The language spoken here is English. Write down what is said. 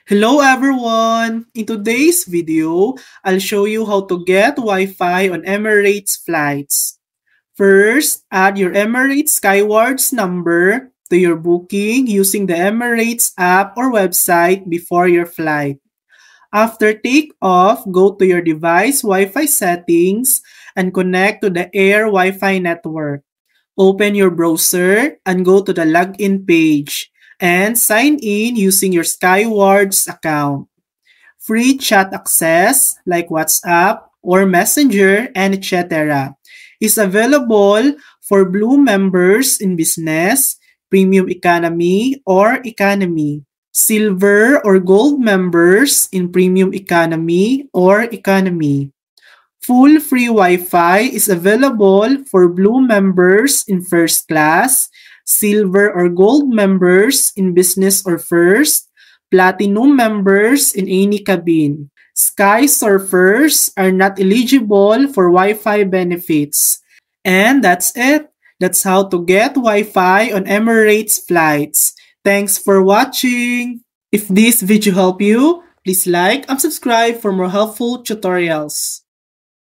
Hello everyone! In today's video, I'll show you how to get Wi-Fi on Emirates flights. First, add your Emirates Skywards number to your booking using the Emirates app or website before your flight. After takeoff, go to your device Wi-Fi settings and connect to the Air Wi-Fi network. Open your browser and go to the login page and sign in using your Skywards account. Free chat access like WhatsApp or Messenger and etc. is available for Blue members in business, premium economy, or economy. Silver or gold members in premium economy or economy. Full free Wi-Fi is available for Blue members in first class, Silver or Gold members in business or first, Platinum members in any cabin. Sky surfers are not eligible for Wi-Fi benefits. And that's it. That's how to get Wi-Fi on Emirates flights. Thanks for watching. If this video helped you, please like and subscribe for more helpful tutorials.